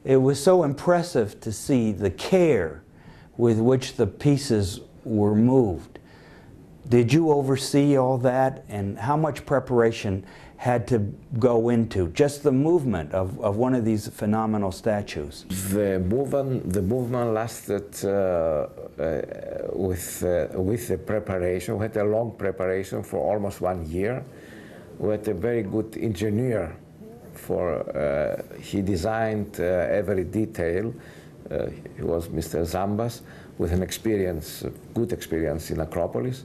it was so impressive to see the care with which the pieces were moved. Did you oversee all that, and how much preparation had to go into just the movement of one of these phenomenal statues? The movement lasted with the preparation. We had a long preparation for almost 1 year. We had a very good engineer. He designed every detail. He was Mr. Zambas, with an good experience in Acropolis.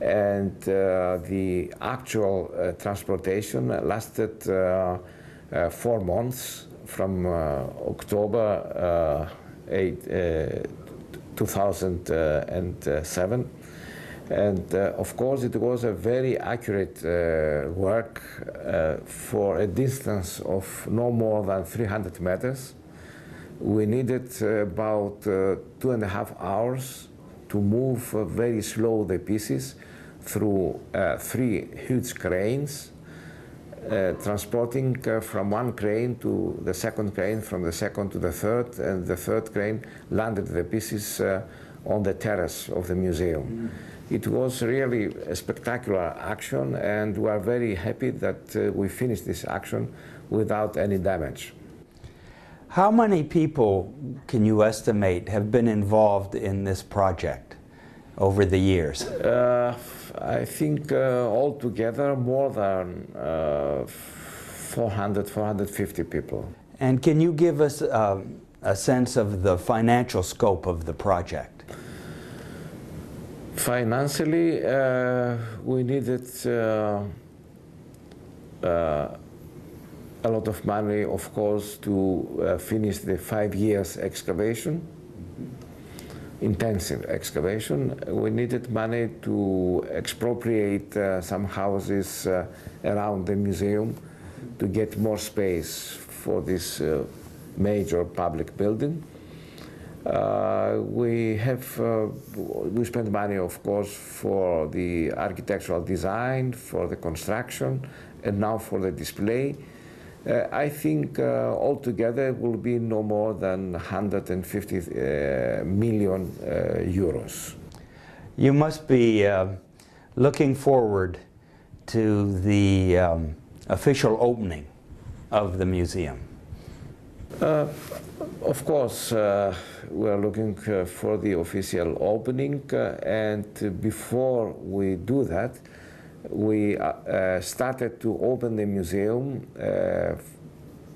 And the actual transportation lasted 4 months, from October 2007. And of course, it was a very accurate work for a distance of no more than 300 meters. We needed about 2.5 hours to move very slow the pieces through 3 huge cranes, transporting from one crane to the second crane, from the second to the third, and the third crane landed the pieces on the terrace of the museum. It was really a spectacular action, and we are very happy that we finished this action without any damage. How many people can you estimate have been involved in this project over the years? I think altogether more than 450 people. And can you give us a sense of the financial scope of the project? Financially, we needed a lot of money, of course, to finish the 5 years excavation, intensive excavation. We needed money to expropriate some houses around the museum to get more space for this major public building. We spent money, of course, for the architectural design, for the construction, and now for the display. I think altogether it will be no more than 150 million euros. You must be looking forward to the official opening of the museum. Of course, we are looking for the official opening, and before we do that, we started to open the museum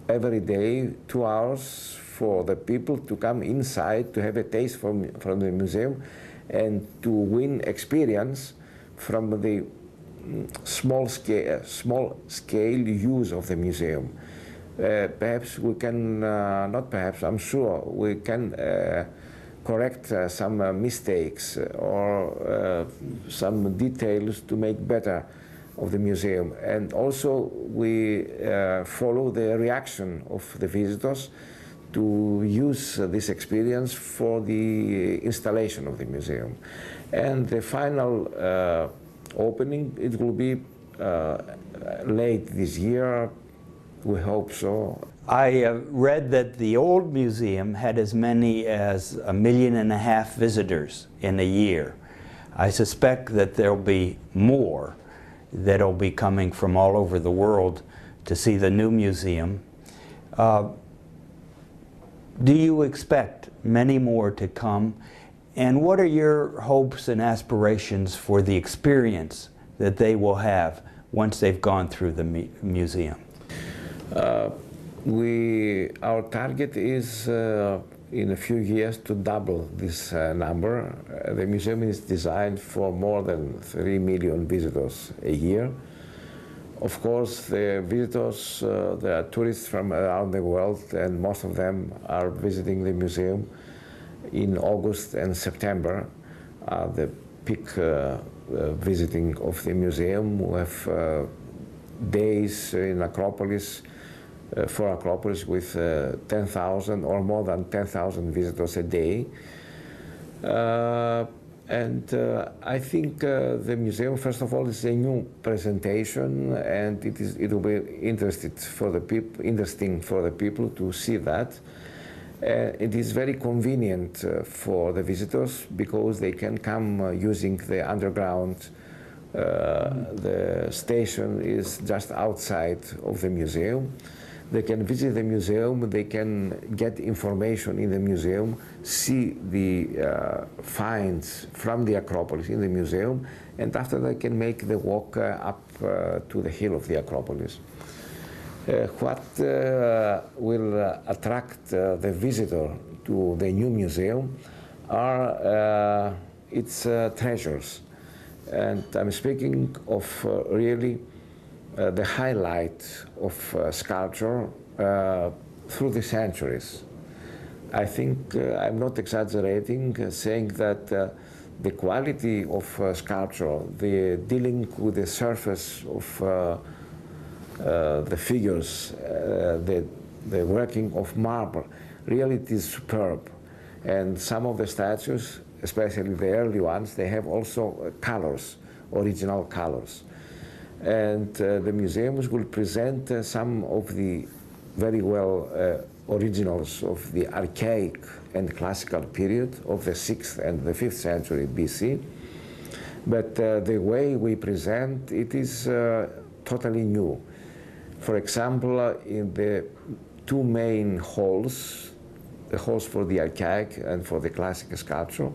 every day, 2 hours, for the people to come inside to have a taste from the museum and to win experience from the small scale use of the museum. Perhaps we can, not perhaps, I'm sure we can correct some mistakes or some details to make better of the museum. And also we follow the reaction of the visitors to use this experience for the installation of the museum. And the final opening, it will be late this year, we hope so. I read that the old museum had as many as 1.5 million visitors in a year. I suspect that there'll be more that'll be coming from all over the world to see the new museum. Do you expect many more to come? And what are your hopes and aspirations for the experience that they will have once they've gone through the museum? Our target is in a few years to double this number. The museum is designed for more than 3 million visitors a year. Of course, the visitors, there are tourists from around the world, and most of them are visiting the museum in August and September, the peak visiting of the museum. We have days in Acropolis, for Acropolis, with 10,000 or more than 10,000 visitors a day. And I think the museum, first of all, is a new presentation, and it will be interesting for the people to see that. It is very convenient for the visitors because they can come using the underground. The station is just outside of the museum. They can visit the museum, they can get information in the museum, see the finds from the Acropolis in the museum, and after they can make the walk up to the hill of the Acropolis. What will attract the visitor to the new museum are its treasures. And I'm speaking of really the highlight of sculpture through the centuries. I think I'm not exaggerating saying that the quality of sculpture, the dealing with the surface of the figures, the working of marble, really it is superb. And some of the statues, especially the early ones, they have also colors, original colors. And the museums will present some of the very well originals of the archaic and classical period of the 6th and the 5th century BC. But the way we present it is totally new. For example, in the two main halls, the halls for the archaic and for the classic sculpture,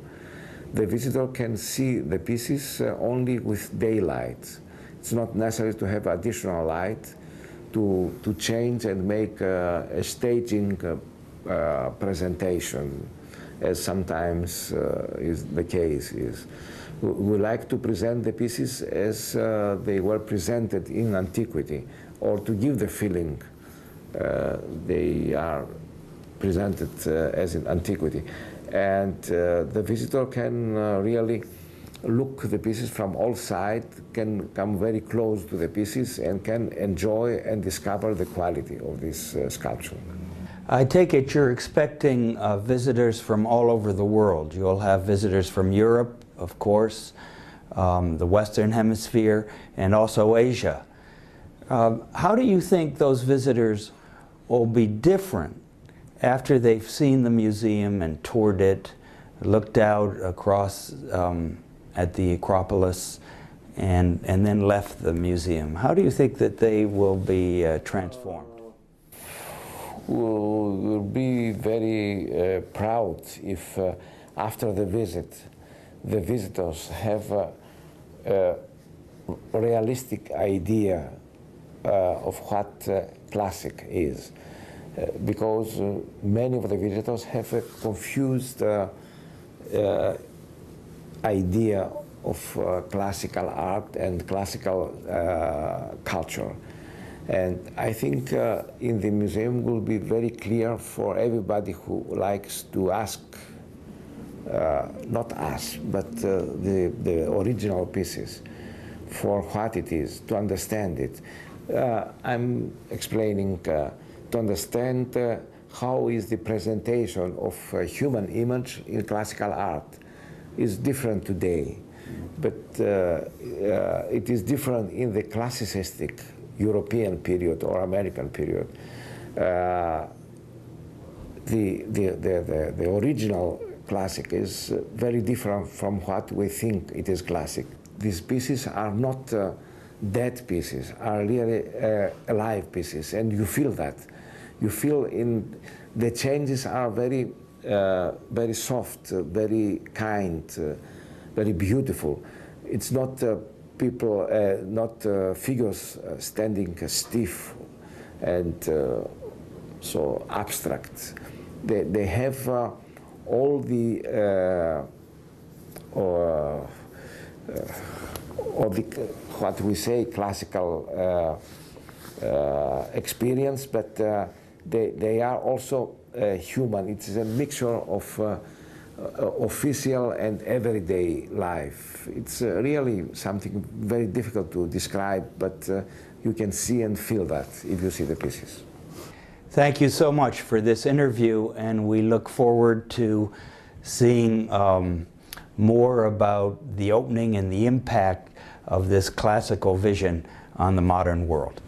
the visitor can see the pieces only with daylight. It's not necessary to have additional light to change and make a staging presentation, as sometimes is the case. We like to present the pieces as they were presented in antiquity, or to give the feeling they are presented as in antiquity. And the visitor can really look the pieces from all sides, can come very close to the pieces, and can enjoy and discover the quality of this sculpture. I take it you're expecting visitors from all over the world. You'll have visitors from Europe, of course, the Western Hemisphere, and also Asia. How do you think those visitors will be different after they've seen the museum and toured it, looked out across at the Acropolis, and then left the museum? How do you think that they will be transformed? We'll be very proud if after the visit, the visitors have a realistic idea of what classic is. Because many of the visitors have a confused idea of classical art and classical culture. And I think in the museum will be very clear for everybody who likes to ask, not us, but the original pieces, for what it is, to understand it. I'm explaining to understand how is the presentation of a human image in classical art is different today, but it is different in the classicistic European period or American period. The original classic is very different from what we think it is classic. These pieces are not dead pieces, are really alive pieces, and you feel that. You feel in the changes are very, very soft, very kind, very beautiful. It's not people, not figures standing stiff and so abstract. They have all the what we say classical experience, but they are also human. It's a mixture of official and everyday life. It's really something very difficult to describe, but you can see and feel that if you see the pieces. Thank you so much for this interview, and we look forward to seeing more about the opening and the impact of this classical vision on the modern world.